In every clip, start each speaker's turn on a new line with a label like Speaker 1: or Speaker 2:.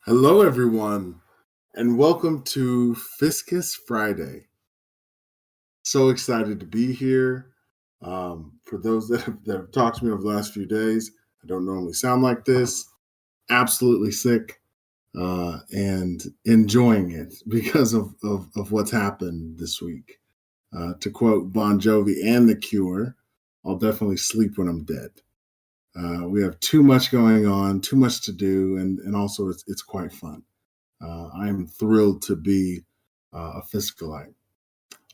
Speaker 1: Hello, everyone, and welcome to Fiscus Friday. So excited to be here. For those that have talked to me over the last few days, I don't normally sound like this. Absolutely sick and enjoying it because of what's happened this week. To quote Bon Jovi and The Cure, I'll definitely sleep when I'm dead. We have too much going on, too much to do, and also it's quite fun. I am thrilled to be a Fiscalite.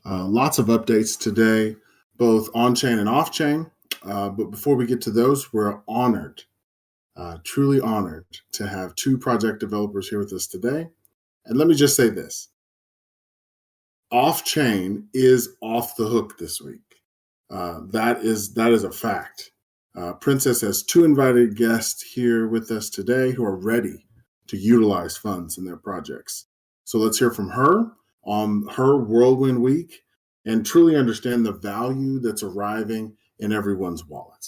Speaker 1: Lots of updates today, both on-chain and off-chain. But before we get to those, we're honored, truly honored to have two project developers here with us today. And let me just say this. Off-chain is off the hook this week. That is a fact. Princess has two invited guests here with us today who are ready to utilize funds in their projects. So let's hear from her on her whirlwind week and truly understand the value that's arriving in everyone's wallets.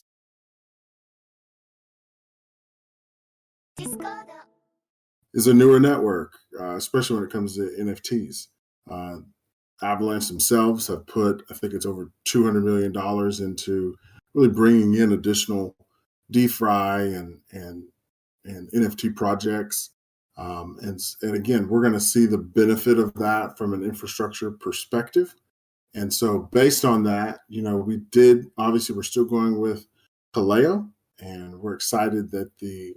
Speaker 1: Is a newer network, especially when it comes to NFTs. Avalanche themselves have put, I think it's over $200 million into really bringing in additional DeFi and NFT projects. And again, we're going to see the benefit of that from an infrastructure perspective. And so based on that, obviously we're still going with Kaleo, and we're excited that the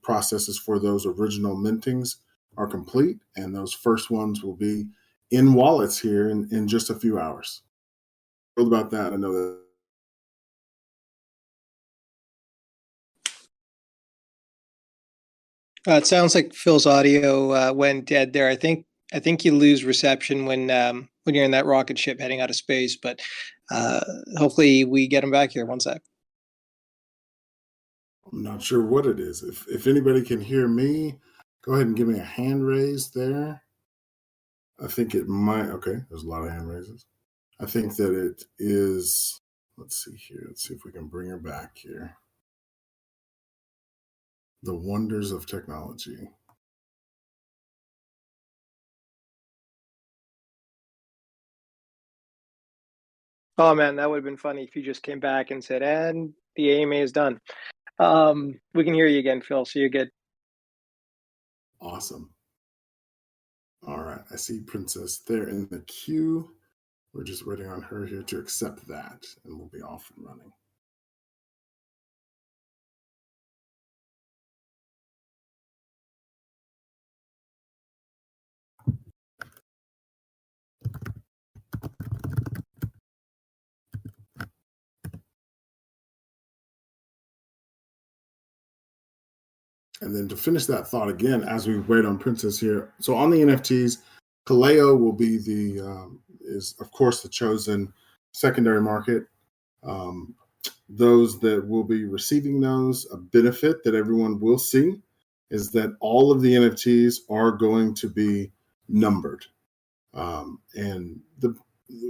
Speaker 1: processes for those original mintings are complete, and those first ones will be in wallets here in just a few hours. Thrilled about that. I know that.
Speaker 2: It sounds like Phil's audio went dead there. I think you lose reception when you're in that rocket ship heading out of space. But hopefully we get him back here. One sec.
Speaker 1: I'm not sure what it is. If anybody can hear me, go ahead and give me a hand raise there. I think it might. Okay, there's a lot of hand raises. I think that it is. Let's see here. Let's see if we can bring her back here. The wonders of technology.
Speaker 2: Oh man, that would have been funny if you just came back and said, "And the AMA is done." We can hear you again, Phil. So you're good.
Speaker 1: Awesome. All right, I see Princess there in the queue. We're just waiting on her here to accept that, and we'll be off and running. And then to finish that thought again, as we wait on Princess here. So on the NFTs, Kaleo will be is of course the chosen secondary market. Those that will be receiving those, a benefit that everyone will see is that all of the NFTs are going to be numbered. And the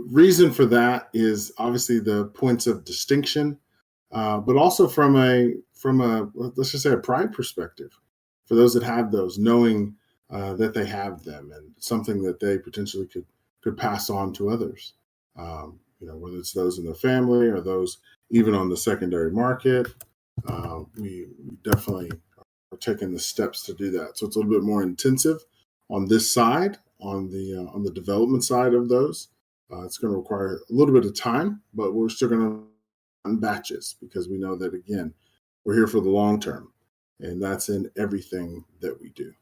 Speaker 1: reason for that is obviously the points of distinction, but also from a let's just say a pride perspective for those that have those, knowing that they have them and something that they potentially could pass on to others. Whether it's those in the family or those even on the secondary market, we definitely are taking the steps to do that. So it's a little bit more intensive on this side, on the development side of those. It's going to require a little bit of time, but we're still going to run batches because we know that, again, we're here for the long term, and that's in everything that we do.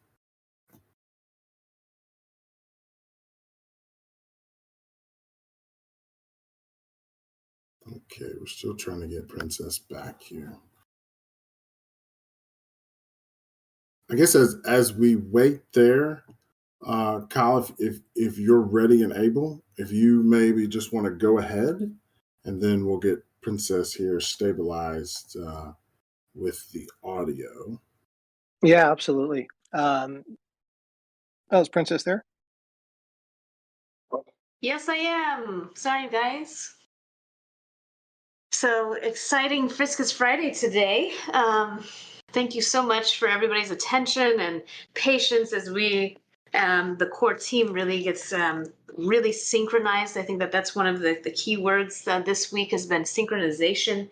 Speaker 1: Okay, we're still trying to get Princess back here. I guess as we wait there, Kyle, if you're ready and able, if you maybe just want to go ahead, and then we'll get Princess here stabilized with the audio.
Speaker 2: Yeah, absolutely. Is Princess there?
Speaker 3: Yes, I am. Sorry, guys. So exciting Fiscus Friday today. Thank you so much for everybody's attention and patience as we, the core team really gets really synchronized. I think that that's one of the key words this week has been synchronization.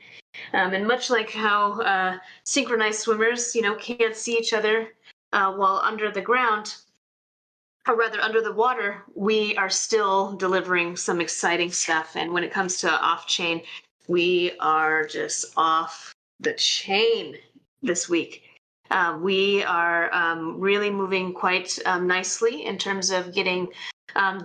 Speaker 3: And much like how synchronized swimmers, can't see each other while under the ground, or rather under the water, we are still delivering some exciting stuff. And when it comes to off-chain, we are just off the chain this week. We are really moving quite nicely in terms of getting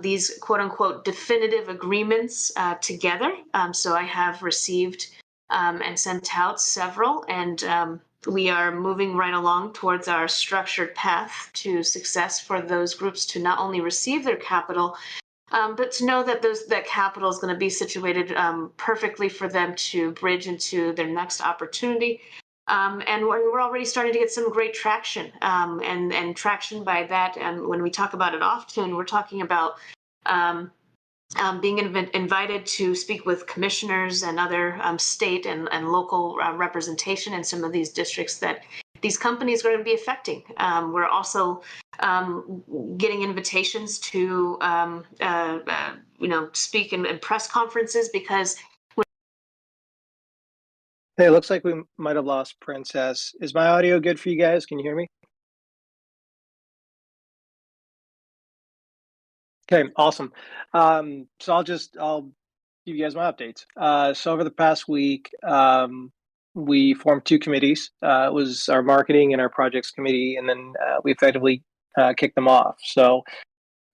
Speaker 3: these quote unquote definitive agreements together. So I have received and sent out several, and we are moving right along towards our structured path to success for those groups to not only receive their capital, but to know that that capital is going to be situated perfectly for them to bridge into their next opportunity. And we're already starting to get some great traction, and traction by that. And when we talk about it often, we're talking about being invited to speak with commissioners and other state and local representation in some of these districts that these companies are going to be affecting. We're also getting invitations to speak in press conferences because.
Speaker 2: Hey, it looks like we might have lost Princess. Is my audio good for you guys? Can you hear me? Okay, awesome. So I'll give you guys my updates. So over the past week, we formed two committees. It was our marketing and our projects committee, and then we effectively kicked them off. So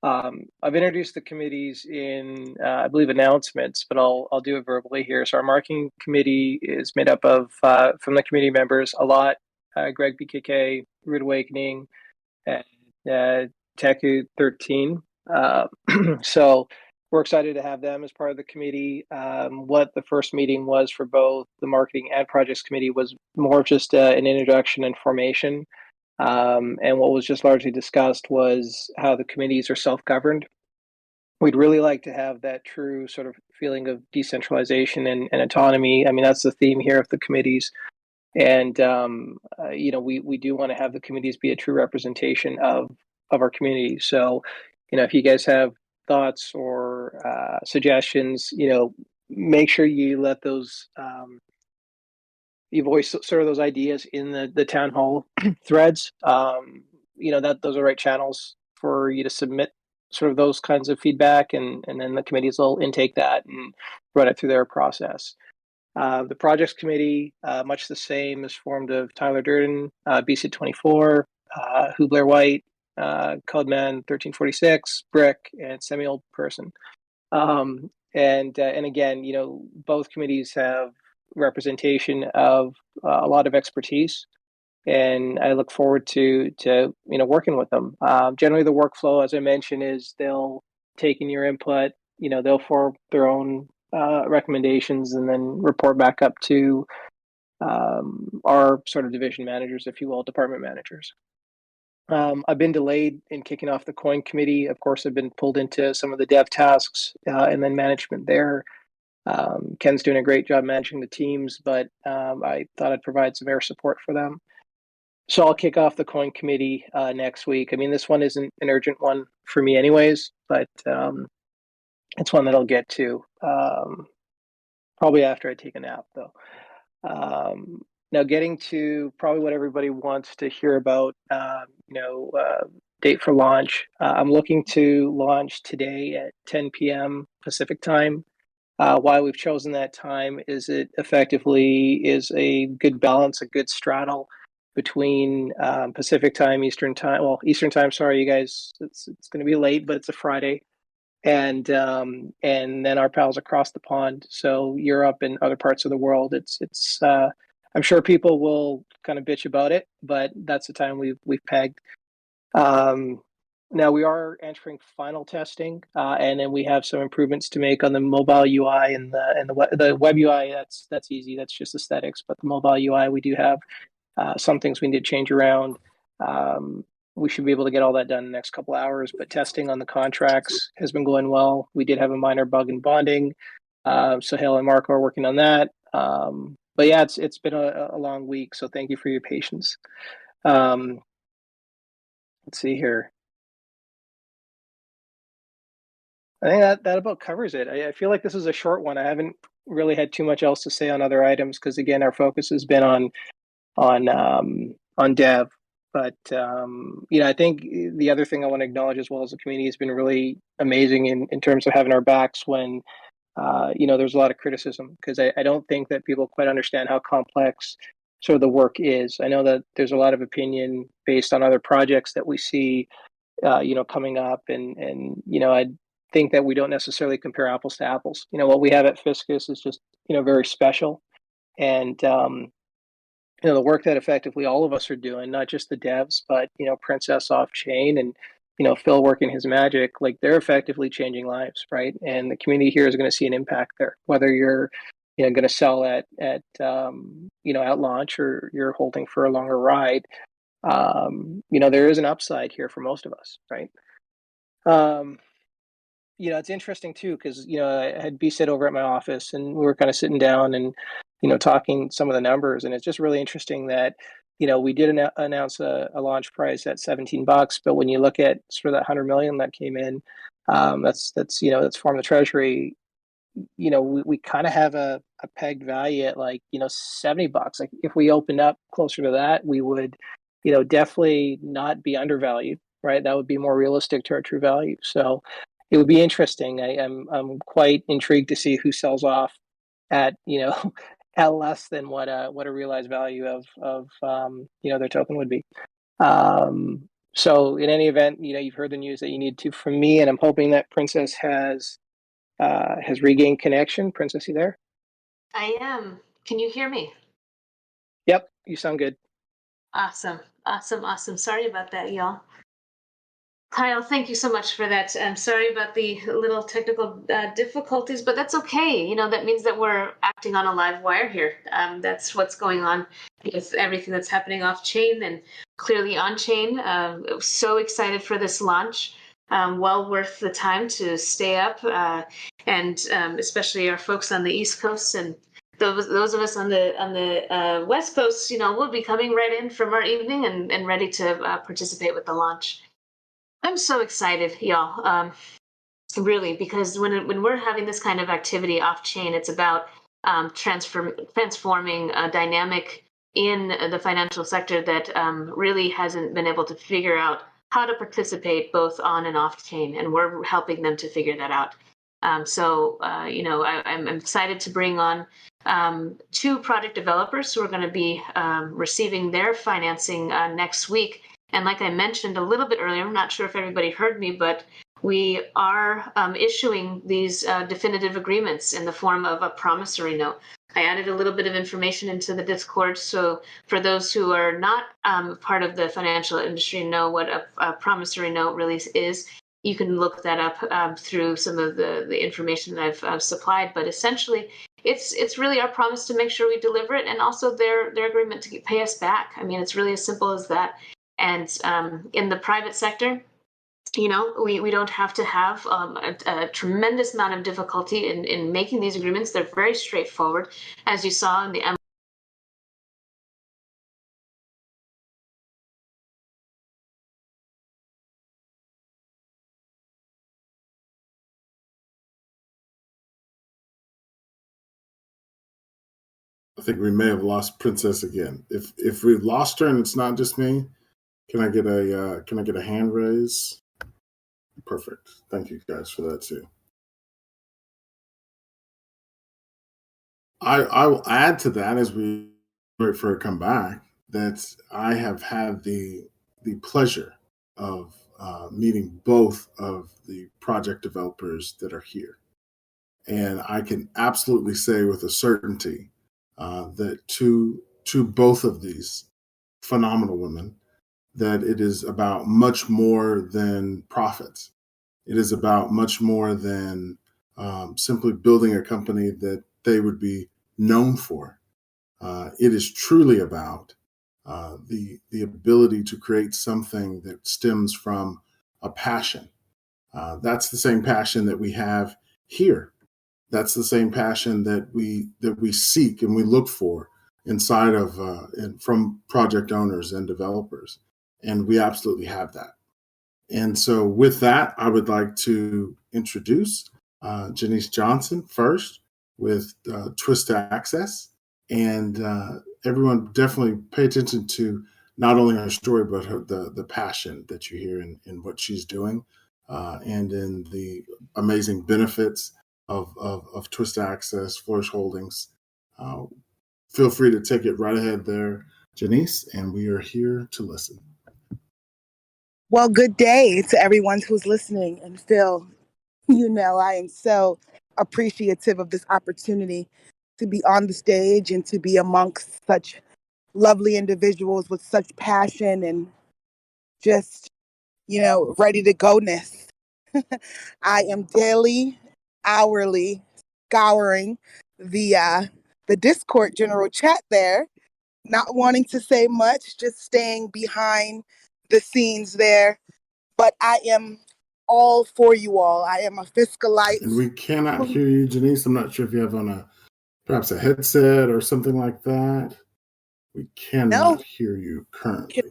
Speaker 2: I've introduced the committees in, I believe, announcements, but I'll do it verbally here. So our marketing committee is made up of, from the committee members, a lot, Greg BKK, Root Awakening, and Teku 13. So we're excited to have them as part of the committee. What the first meeting was for both the marketing and projects committee was more of just an introduction and formation. And what was just largely discussed was how the committees are self-governed. We'd really like to have that true sort of feeling of decentralization and autonomy. I mean, that's the theme here of the committees. And, we do want to have the committees be a true representation of our community. So, if you guys have thoughts or suggestions, make sure you let those, you voice sort of those ideas in the town hall threads. That those are the right channels for you to submit sort of those kinds of feedback, and then the committees will intake that and run it through their process. The projects committee, much the same, is formed of Tyler Durden, BC24, Hubler White, Codeman 1346, Brick, and Samuel Person. And again, both committees have representation of a lot of expertise, and I look forward to working with them. Generally, the workflow, as I mentioned, is they'll take in your input. They'll form their own recommendations and then report back up to our sort of division managers, if you will, department managers. I've been delayed in kicking off the coin committee. Of course, I've been pulled into some of the dev tasks and then management there. Ken's doing a great job managing the teams, but I thought I'd provide some air support for them. So I'll kick off the coin committee next week. I mean, this one isn't an urgent one for me anyways, but it's one that I'll get to probably after I take a nap, though. Now, getting to probably what everybody wants to hear about, date for launch. I'm looking to launch today at 10 p.m. Pacific time. Why we've chosen that time is it effectively is a good balance, a good straddle between Pacific time, Eastern time. Well, Eastern time, sorry, you guys, it's going to be late, but it's a Friday. And then our pals across the pond, so Europe and other parts of the world. It's I'm sure people will kind of bitch about it, but that's the time we've pegged. Now we are entering final testing, and then we have some improvements to make on the mobile UI and the web UI. That's easy. That's just aesthetics. But the mobile UI, we do have some things we need to change around. We should be able to get all that done in the next couple hours. But testing on the contracts has been going well. We did have a minor bug in bonding. So Hale and Marco are working on that. But yeah, it's been a long week, so thank you for your patience. Um, let's see here. I think that about covers it. I feel like this is a short one. I haven't really had too much else to say on other items because again, our focus has been on dev. But I think the other thing I want to acknowledge as well as the community has been really amazing in terms of having our backs when there's a lot of criticism because I don't think that people quite understand how complex sort of the work is. I know that there's a lot of opinion based on other projects that we see, coming up, and I think that we don't necessarily compare apples to apples. What we have at Fiscus is just very special, and the work that effectively all of us are doing, not just the devs, but Princess off chain and Phil working his magic, like they're effectively changing lives, right? And the community here is going to see an impact there, whether you're going to sell at launch or you're holding for a longer ride. There is an upside here for most of us, right? It's interesting too because I had B-Sit over at my office and we were kind of sitting down and talking some of the numbers, and it's just really interesting that we did announce a launch price at $17, but when you look at sort of that 100 million that came in, that's from the treasury. We kind of have a pegged value at like $70. Like if we opened up closer to that, we would definitely not be undervalued, right? That would be more realistic to our true value. So it would be interesting. I'm quite intrigued to see who sells off at at less than what a realized value of their token would be. So in any event, you've heard the news that you need to from me, and I'm hoping that Princess has regained connection. Princess, you there?
Speaker 3: I am. Can you hear me?
Speaker 2: Yep, you sound good.
Speaker 3: Awesome. Sorry about that, y'all. Kyle, thank you so much for that. I'm sorry about the little technical difficulties, but that's okay. That means that we're acting on a live wire here. That's what's going on with everything that's happening off chain and clearly on chain. So excited for this launch. Well worth the time to stay up, and especially our folks on the East Coast and those of us on the West Coast. We'll be coming right in from our evening and ready to participate with the launch. I'm so excited, y'all. Really, because when we're having this kind of activity off chain, it's about transforming a dynamic in the financial sector that really hasn't been able to figure out how to participate both on and off chain, and we're helping them to figure that out. I'm excited to bring on two project developers who are going to be receiving their financing next week. And like I mentioned a little bit earlier, I'm not sure if everybody heard me, but we are issuing these definitive agreements in the form of a promissory note. I added a little bit of information into the Discord, so for those who are not part of the financial industry and know what a promissory note really is, you can look that up through some of the information that I've supplied. But essentially, it's really our promise to make sure we deliver it, and also their agreement to pay us back. I mean, it's really as simple as that. And in the private sector, we don't have to have a tremendous amount of difficulty in making these agreements. They're very straightforward, as you saw in the
Speaker 1: I think we may have lost Princess again. If we've lost her and it's not just me, can I get a hand raise? Perfect. Thank you guys for that too. I will add to that as we wait for her to come back that I have had the pleasure of meeting both of the project developers that are here, and I can absolutely say with a certainty that to both of these phenomenal women, that it is about much more than profits. It is about much more than simply building a company that they would be known for. It is truly about the ability to create something that stems from a passion. That's the same passion that we have here that's the same passion that we seek and we look for inside of and from project owners and developers. And we absolutely have that. And so with that, I would like to introduce Janice Johnson first with Twist to Access. And everyone definitely pay attention to not only her story, but the passion that you hear in what she's doing and in the amazing benefits of Twist to Access, Flourish Holdings. Feel free to take it right ahead there, Janice, and we are here to listen.
Speaker 4: Well, good day to everyone who's listening. And Phil, I am so appreciative of this opportunity to be on the stage and to be amongst such lovely individuals with such passion and just, ready to go-ness. I am daily, hourly scouring the Discord general chat there, not wanting to say much, just staying behind the scenes there. But I am all for you all. I am a fiscalite.
Speaker 1: And we cannot hear you, Janice. I'm not sure if you have on perhaps a headset or something like that. We cannot hear you currently.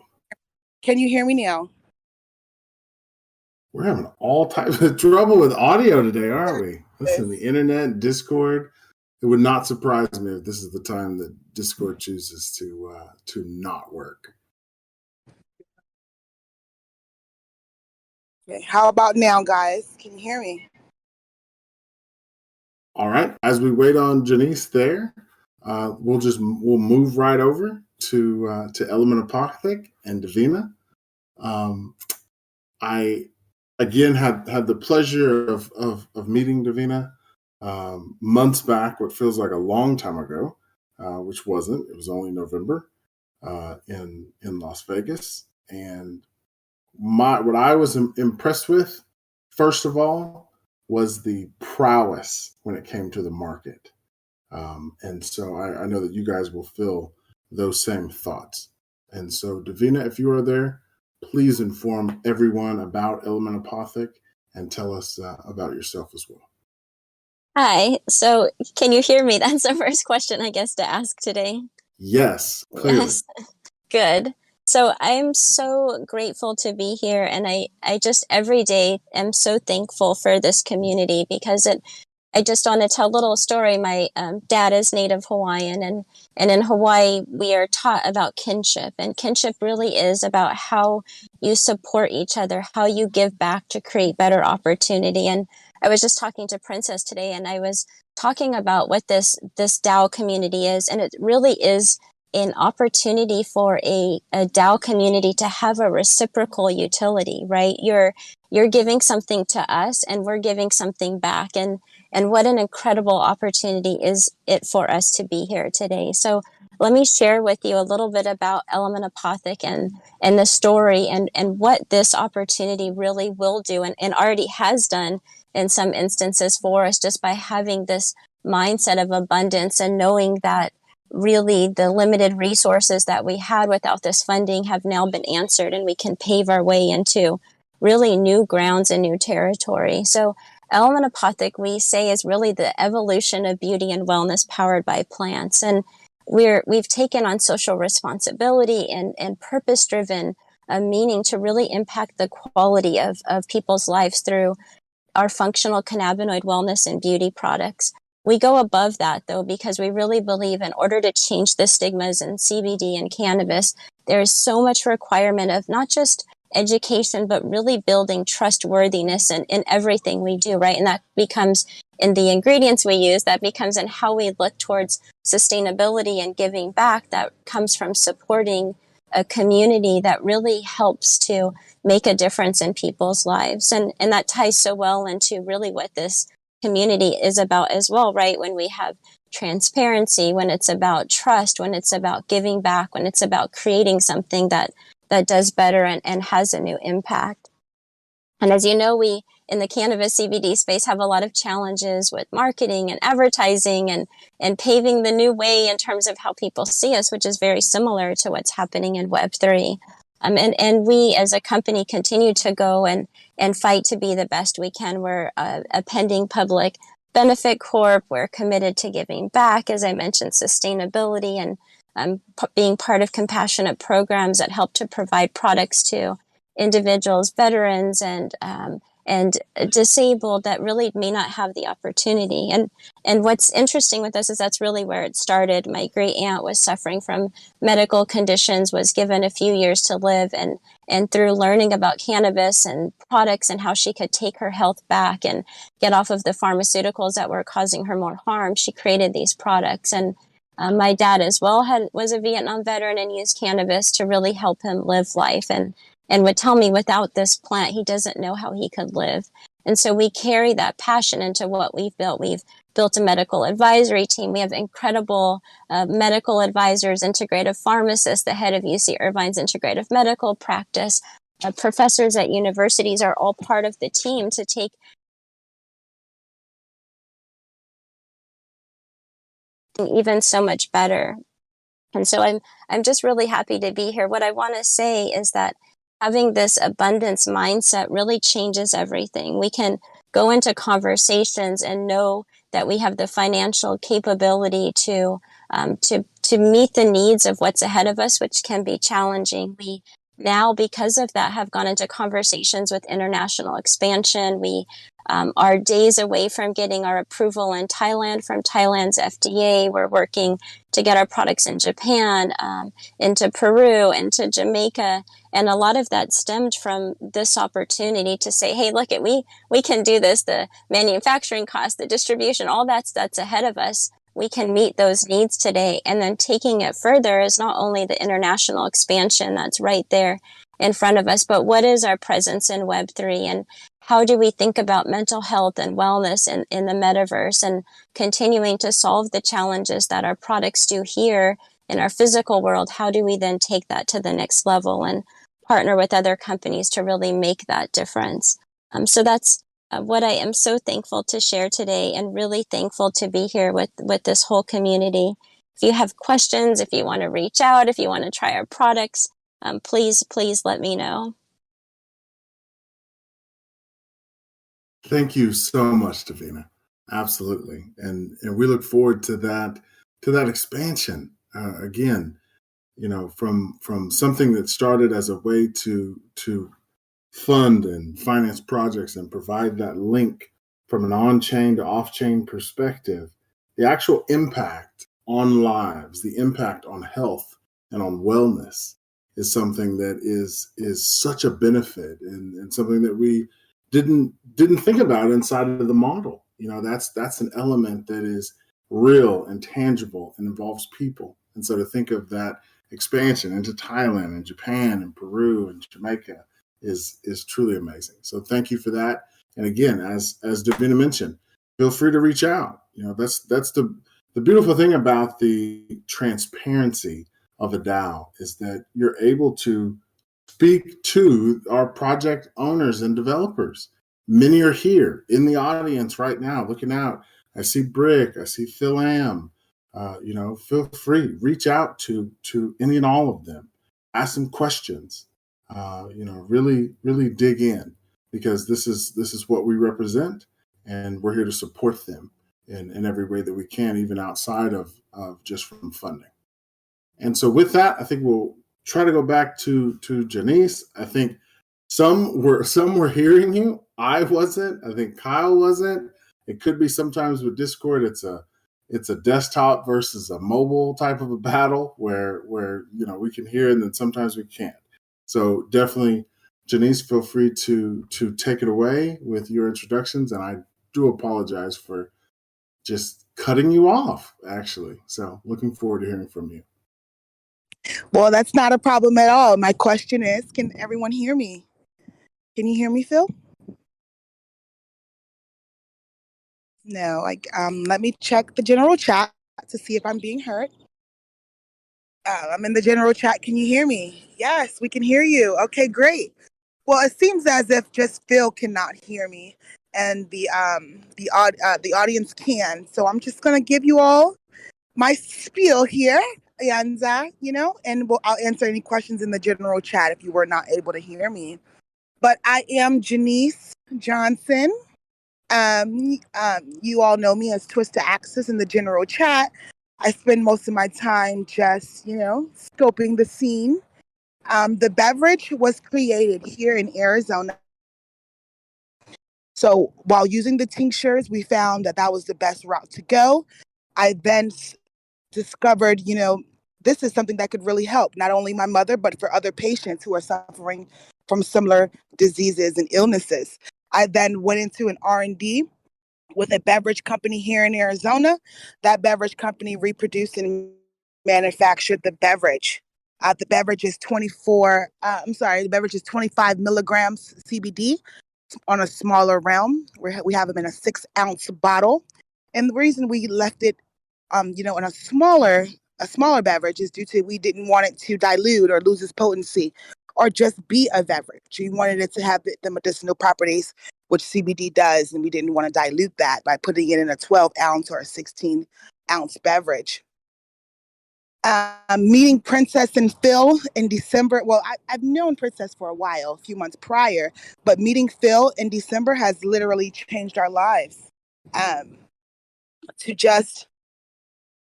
Speaker 4: Can you hear me now?
Speaker 1: We're having all types of trouble with audio today, aren't we? Listen, the internet, Discord. It would not surprise me if this is the time that Discord chooses to not work.
Speaker 4: Okay, how about now, guys? Can you hear me?
Speaker 1: All right. As we wait on Janice there, we'll move right over to Element Apothec and Davina. I again had the pleasure of meeting Davina months back, what feels like a long time ago, which wasn't. It was only November in Las Vegas. And what I was impressed with, first of all, was the prowess when it came to the market. And so I know that you guys will feel those same thoughts. And so, Davina, if you are there, please inform everyone about Element Apothec and tell us about yourself as well.
Speaker 5: Hi. So can you hear me? That's the first question, I guess, to ask today.
Speaker 1: Yes, clearly. Yes.
Speaker 5: Good. So I'm so grateful to be here. And I just every day am so thankful for this community because I just want to tell a little story. My dad is Native Hawaiian, and in Hawaii, we are taught about kinship. And kinship really is about how you support each other, how you give back to create better opportunity. And I was just talking to Princess today, and I was talking about what this DAO community is. And it really is an opportunity for a DAO community to have a reciprocal utility, right? You're giving something to us, and we're giving something back. And what an incredible opportunity is it for us to be here today. So let me share with you a little bit about Element Apothec and the story and what this opportunity really will do and already has done in some instances for us just by having this mindset of abundance and knowing that really the limited resources that we had without this funding have now been answered, and we can pave our way into really new grounds and new territory. So Element Apothec, we say, is really the evolution of beauty and wellness powered by plants. And we've taken on social responsibility and purpose-driven meaning to really impact the quality of people's lives through our functional cannabinoid wellness and beauty products. We go above that, though, because we really believe in order to change the stigmas in CBD and cannabis, there is so much requirement of not just education, but really building trustworthiness in everything we do, right? And that becomes in the ingredients we use, that becomes in how we look towards sustainability and giving back, that comes from supporting a community that really helps to make a difference in people's lives. And that ties so well into really what this community is about as well, right? When we have transparency, when it's about trust, when it's about giving back, when it's about creating something that does better and has a new impact. And as you know, we in the cannabis CBD space have a lot of challenges with marketing and advertising and paving the new way in terms of how people see us, which is very similar to what's happening in Web3. And we as a company continue to go and fight to be the best we can. We're a pending public Benefit Corp. We're committed to giving back, as I mentioned, sustainability, and being part of compassionate programs that help to provide products to individuals, veterans, and disabled that really may not have the opportunity. And what's interesting with this is that's really where it started. My great aunt was suffering from medical conditions, was given a few years to live, and through learning about cannabis and products and how she could take her health back and get off of the pharmaceuticals that were causing her more harm, she created these products. And my dad as well was a Vietnam veteran and used cannabis to really help him live life, and would tell me without this plant, he doesn't know how he could live. And so we carry that passion into what we've built. We've built a medical advisory team. We have incredible medical advisors, integrative pharmacists, the head of UC Irvine's integrative medical practice. Professors at universities are all part of the team to take even so much better. And so I'm just really happy to be here. What I want to say is that having this abundance mindset really changes everything. We can go into conversations and know that we have the financial capability to meet the needs of what's ahead of us, which can be challenging. We now, because of that, have gone into conversations with international expansion. We are days away from getting our approval in Thailand from Thailand's FDA. We're working to get our products in Japan, into Peru, into Jamaica. And a lot of that stemmed from this opportunity to say, hey, look, we can do this. The manufacturing cost, the distribution, all that's ahead of us. We can meet those needs today. And then taking it further is not only the international expansion that's right there in front of us, but what is our presence in Web3, and how do we think about mental health and wellness in the metaverse, and continuing to solve the challenges that our products do here in our physical world? How do we then take that to the next level and partner with other companies to really make that difference? So that's what I am so thankful to share today, and really thankful to be here with this whole community. If you have questions, if you want to reach out, if you want to try our products, please let me know.
Speaker 1: Thank you so much, Davina. Absolutely, and we look forward to that expansion. Again, from something that started as a way to fund and finance projects and provide that link from an on-chain to off-chain perspective, the actual impact on lives, the impact on health and on wellness is something that is such a benefit, and something that we didn't think about inside of the model. That's an element that is real and tangible and involves people. And so to think of that expansion into Thailand and Japan and Peru and Jamaica is truly amazing. So thank you for that. And again, as Davina mentioned, feel free to reach out. That's the beautiful thing about the transparency of a DAO, is that you're able to speak to our project owners and developers. Many are here in the audience right now looking out. I see Brick, I see Phil Am. Feel free, reach out to any and all of them. Ask them questions. Really dig in, because this is what we represent, and we're here to support them in every way that we can, even outside of just from funding. And so with that, I think we'll try to go back to Janice. I think some were hearing you. I wasn't. I think Kyle wasn't. It could be sometimes with Discord, it's a desktop versus a mobile type of a battle where we can hear and then sometimes we can't. So definitely, Janice, feel free to take it away with your introductions. And I do apologize for just cutting you off, actually. So looking forward to hearing from you.
Speaker 4: Well, that's not a problem at all. My question is, can everyone hear me? Can you hear me, Phil? No. Let me check the general chat to see if I'm being heard. I'm in the general chat. Can you hear me? Yes, we can hear you. Okay, great. Well, it seems as if just Phil cannot hear me, and the audience can. So I'm just gonna give you all my spiel here, and I'll answer any questions in the general chat if you were not able to hear me. But I am Janice Johnson. You all know me as Twist to Axis in the general chat. I spend most of my time just, scoping the scene. The beverage was created here in Arizona. So while using the tinctures, we found that that was the best route to go. I then discovered, this is something that could really help not only my mother, but for other patients who are suffering from similar diseases and illnesses. I then went into an R&D with a beverage company here in Arizona. That beverage company reproduced and manufactured the beverage. The beverage is 25 milligrams CBD on a smaller realm. We have them in a 6-ounce bottle. And the reason we left it, in a smaller beverage is due to we didn't want it to dilute or lose its potency or just be a beverage. We wanted it to have the medicinal properties, which CBD does, and we didn't want to dilute that by putting it in a 12-ounce or a 16-ounce beverage. Meeting Princess and Phil in December. Well, I've known Princess for a while, a few months prior, but meeting Phil in December has literally changed our lives. To just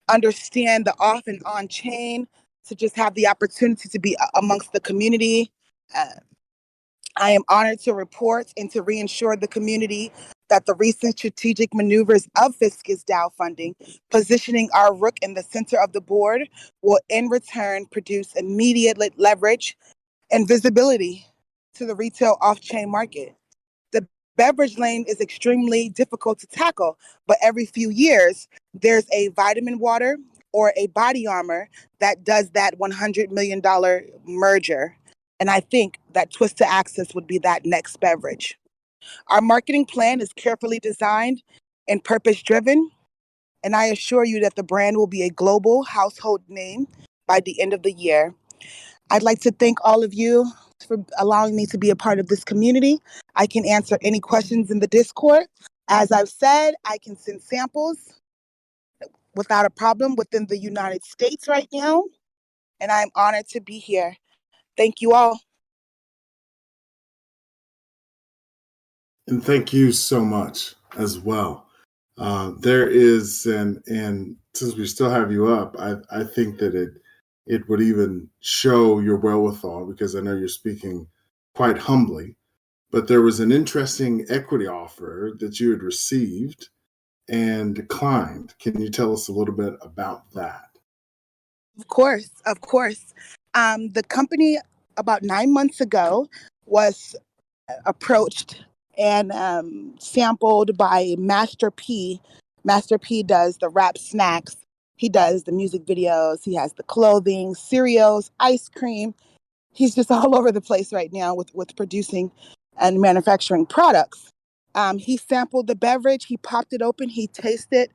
Speaker 4: understand the off and on chain, to just have the opportunity to be amongst the community. I am honored to report and to reassure the community that the recent strategic maneuvers of Fiscus DAO funding, positioning our Rook in the center of the board, will in return produce immediate leverage and visibility to the retail off-chain market. The beverage lane is extremely difficult to tackle, but every few years, there's a vitamin water or a body armor that does that $100 million merger. And I think that Twist to Access would be that next beverage. Our marketing plan is carefully designed and purpose-driven, and I assure you that the brand will be a global household name by the end of the year. I'd like to thank all of you for allowing me to be a part of this community. I can answer any questions in the Discord. As I've said, I can send samples without a problem within the United States right now, and I'm honored to be here. Thank you all.
Speaker 1: And thank you so much as well. There is, and since we still have you up, I think that it would even show your wherewithal, because I know you're speaking quite humbly, but there was an interesting equity offer that you had received and declined. Can you tell us a little bit about that?
Speaker 4: Of course. The company about 9 months ago was approached and sampled by Master P. Master P does the rap snacks. He does the music videos. He has the clothing, cereals, ice cream. He's just all over the place right now with producing and manufacturing products. He sampled the beverage. He popped it open. He tasted.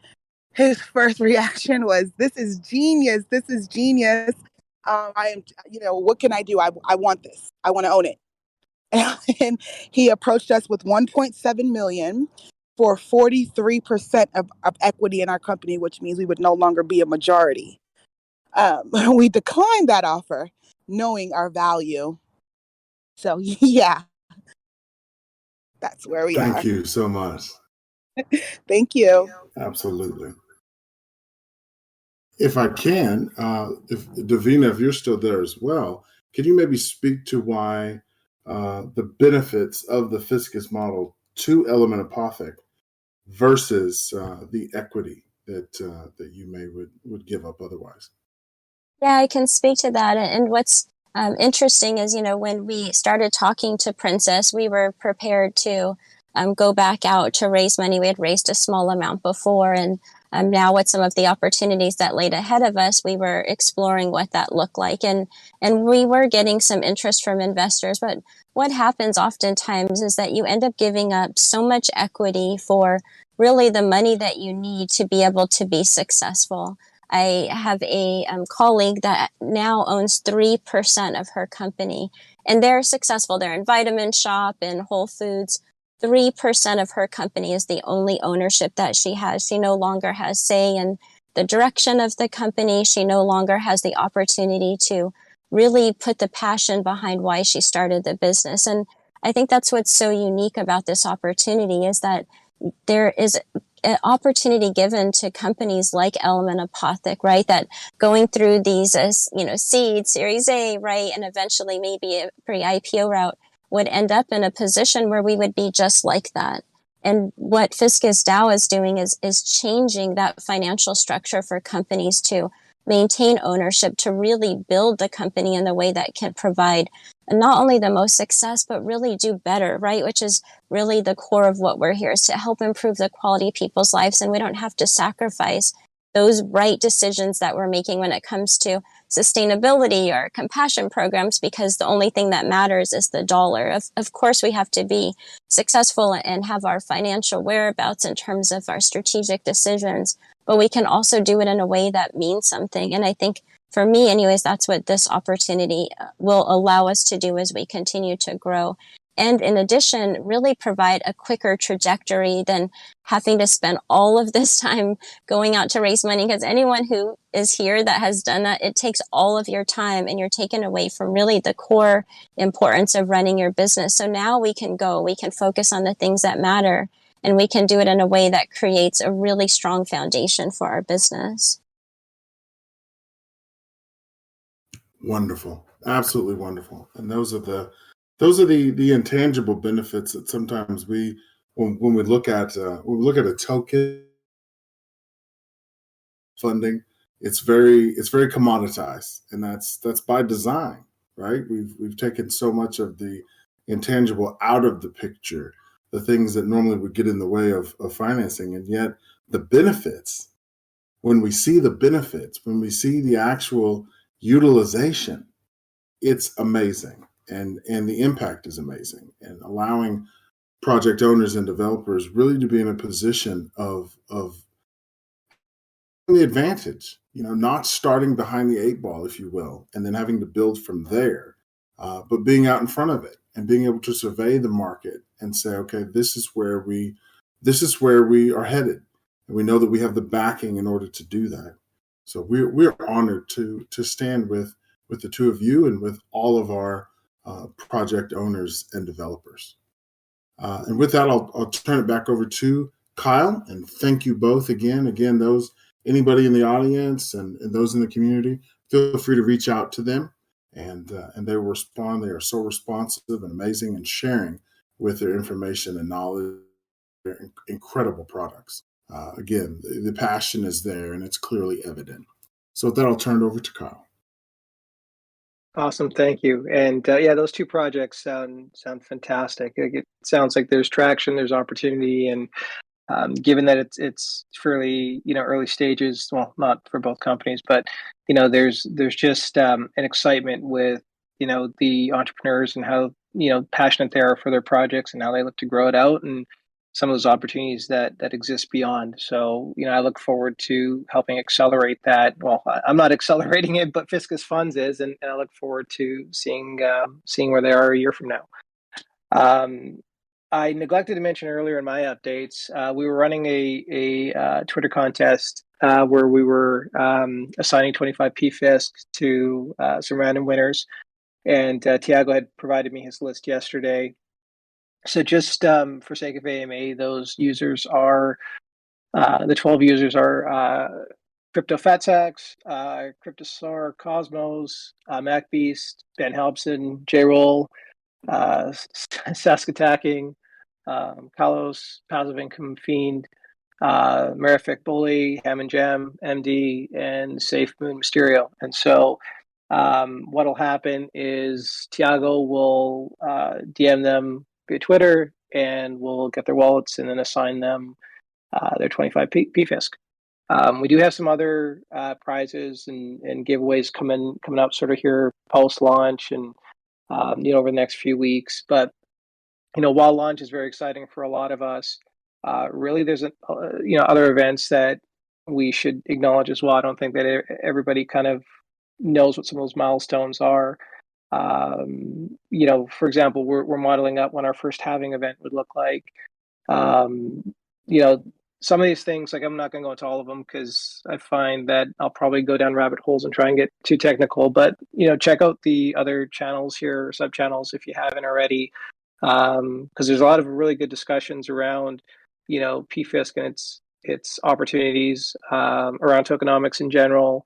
Speaker 4: His first reaction was, "This is genius. This is genius. I am, what can I do? I want this. I want to own it." And he approached us with 1.7 million for 43% of equity in our company, which means we would no longer be a majority. We declined that offer, knowing our value. So yeah, that's where we are.
Speaker 1: Thank you so much.
Speaker 4: Thank you.
Speaker 1: Absolutely. If I can, if Davina, if you're still there as well, can you maybe speak to why the benefits of the Fiscus model to Element Apothic versus the equity that you would give up otherwise?
Speaker 5: Yeah, I can speak to that. And what's interesting is, when we started talking to Princess, we were prepared to go back out to raise money. We had raised a small amount before, and now with some of the opportunities that laid ahead of us, we were exploring what that looked like. And we were getting some interest from investors. But what happens oftentimes is that you end up giving up so much equity for really the money that you need to be able to be successful. I have a colleague that now owns 3% of her company, and they're successful. They're in Vitamin Shop and Whole Foods. 3% of her company is the only ownership that she has. She no longer has say in the direction of the company. She no longer has the opportunity to really put the passion behind why she started the business. And I think that's what's so unique about this opportunity is that there is an opportunity given to companies like Element Apothic, right? That going through these, seed, Series A, right, and eventually maybe a pre-IPO route would end up in a position where we would be just like that. And what Fiscus DAO is doing is changing that financial structure for companies to maintain ownership, to really build the company in the way that can provide not only the most success, but really do better, right? Which is really the core of what we're here, is to help improve the quality of people's lives. And we don't have to sacrifice those right decisions that we're making when it comes to sustainability or compassion programs, because the only thing that matters is the dollar. Of course, we have to be successful and have our financial whereabouts in terms of our strategic decisions, but we can also do it in a way that means something. And I think for me, anyways, that's what this opportunity will allow us to do as we continue to grow. And in addition, really provide a quicker trajectory than having to spend all of this time going out to raise money. Because anyone who is here that has done that, it takes all of your time and you're taken away from really the core importance of running your business. So now we can focus on the things that matter, and we can do it in a way that creates a really strong foundation for our business.
Speaker 1: Wonderful. Absolutely wonderful. And those are the intangible benefits that sometimes when we look at a token funding, it's very commoditized, and that's by design, right? We've taken so much of the intangible out of the picture, the things that normally would get in the way of financing, and yet the benefits, when we see the actual utilization, it's amazing. And the impact is amazing, and allowing project owners and developers really to be in a position of the advantage, not starting behind the eight ball, if you will, and then having to build from there, but being out in front of it and being able to survey the market and say, okay, this is where we are headed, and we know that we have the backing in order to do that. So we're honored to stand with the two of you and with all of our project owners and developers. And with that, I'll turn it back over to Kyle, and thank you both again. Again, anybody in the audience and those in the community, feel free to reach out to them, and they will respond. They are so responsive and amazing, and sharing with their information and knowledge, their incredible products. Again, the passion is there, and it's clearly evident. So with that, I'll turn it over to Kyle.
Speaker 2: Awesome, thank you. And those two projects sound fantastic. It sounds like there's traction, there's opportunity, and given that it's fairly early stages, well, not for both companies, but there's just an excitement with the entrepreneurs and how passionate they are for their projects and how they look to grow it out, and some of those opportunities that exist beyond. So, I look forward to helping accelerate that. Well, I'm not accelerating it, but Fiscus Funds is, and I look forward to seeing where they are a year from now. I neglected to mention earlier in my updates, we were running a Twitter contest where we were assigning 25 PFISC to some random winners, and Tiago had provided me his list yesterday. So just for sake of AMA, those users are, the 12 users are Crypto Fatsax, Cryptosaur, Cosmos, MacBeast, Ben Helpson, J-Roll, Saskatacking, Kalos, Passive Income Fiend, Merific Bully, Ham and Jam, MD, and Safe Moon Mysterio. And so what'll happen is Tiago will DM them via Twitter, and we'll get their wallets and then assign them their 25 PFISC. We do have some other prizes and giveaways coming up sort of here post launch and over the next few weeks. But while launch is very exciting for a lot of us, really there's other events that we should acknowledge as well. I don't think that everybody kind of knows what some of those milestones are. For example, we're modeling up when our first halving event would look like. Some of these things, like I'm not going to go into all of them because I find that I'll probably go down rabbit holes and try and get too technical. But check out the other channels here, sub channels, if you haven't already, because there's a lot of really good discussions around PFISC and its opportunities around tokenomics in general.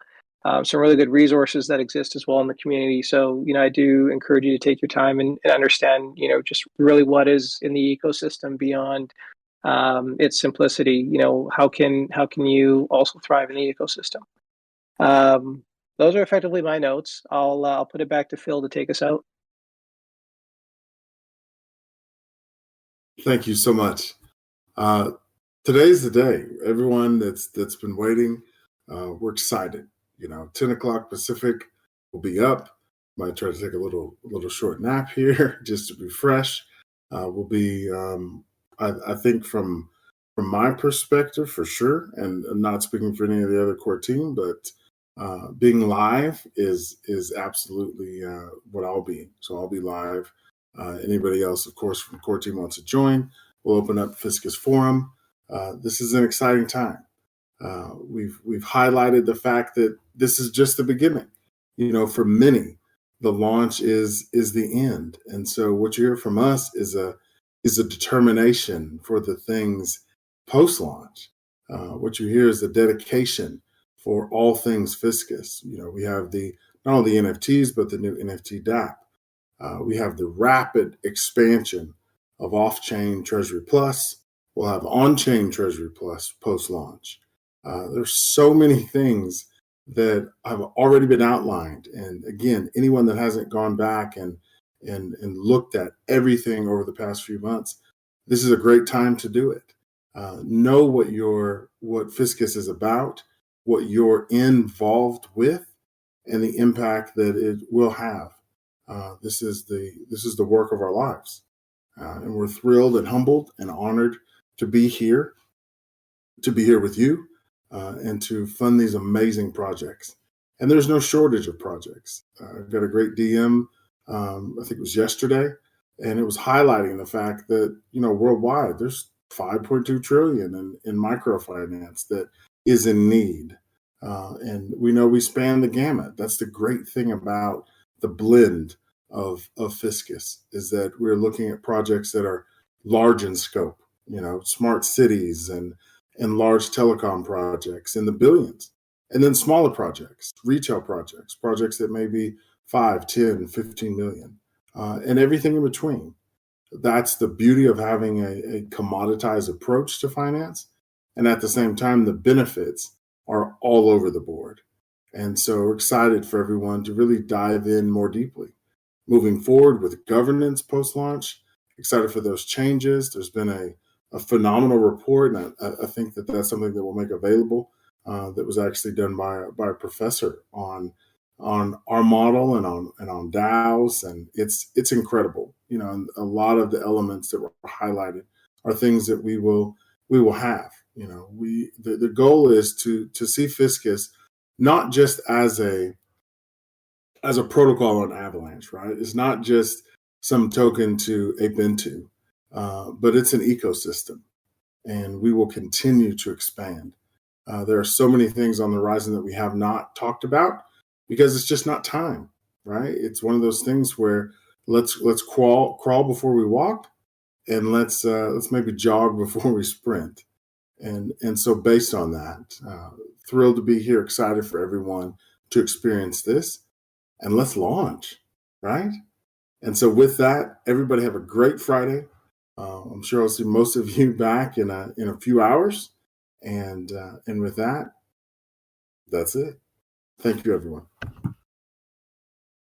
Speaker 2: Some really good resources that exist as well in the community. So, I do encourage you to take your time and understand, just really what is in the ecosystem beyond its simplicity. How can you also thrive in the ecosystem? Those are effectively my notes. I'll put it back to Phil to take us out.
Speaker 1: Thank you so much. Today's the day. Everyone that's been waiting, we're excited. 10 o'clock Pacific, we'll be up. Might try to take a little short nap here just to be fresh. We'll be, I think, from my perspective, for sure, and I'm not speaking for any of the other core team, but being live is absolutely what I'll be. So I'll be live. Anybody else, of course, from the core team wants to join, we'll open up Fiscus Forum. This is an exciting time. We've highlighted the fact that this is just the beginning. For many, the launch is the end, and so what you hear from us is a determination for the things post-launch. What you hear is the dedication for all things Fiscus. We have not only the NFTs but the new NFT DAO. We have the rapid expansion of off-chain Treasury Plus. We'll have on-chain Treasury Plus post-launch. There's so many things that have already been outlined. And again, anyone that hasn't gone back and looked at everything over the past few months, this is a great time to do it. Know what Fiscus is about, what you're involved with, and the impact that it will have. This is the work of our lives. And we're thrilled and humbled and honored to be here with you, and to fund these amazing projects. And there's no shortage of projects. I've got a great DM, I think it was yesterday, and it was highlighting the fact that, worldwide, there's 5.2 trillion in microfinance that is in need. And we know we span the gamut. That's the great thing about the blend of Fiscus, is that we're looking at projects that are large in scope, smart cities and large telecom projects in the billions, and then smaller projects, retail projects that may be 5, 10, 15 million, and everything in between. That's the beauty of having a commoditized approach to finance. And at the same time, the benefits are all over the board. And so we're excited for everyone to really dive in more deeply. Moving forward with governance post-launch, excited for those changes. There's been a phenomenal report, and I think that's something that we'll make available, that was actually done by a professor on our model and on DAOs, and it's incredible. And a lot of the elements that were highlighted are things that we will have. The goal is to see Fiscus not just as a protocol on Avalanche, right? It's not just some token to ape into, but it's an ecosystem, and we will continue to expand. There are so many things on the horizon that we have not talked about because it's just not time, right? It's one of those things where let's crawl before we walk, and let's maybe jog before we sprint. And so based on that, thrilled to be here, excited for everyone to experience this, and let's launch, right? And so with that, everybody have a great Friday. I'm sure I'll see most of you back in a few hours. And with that, that's it. Thank you, everyone.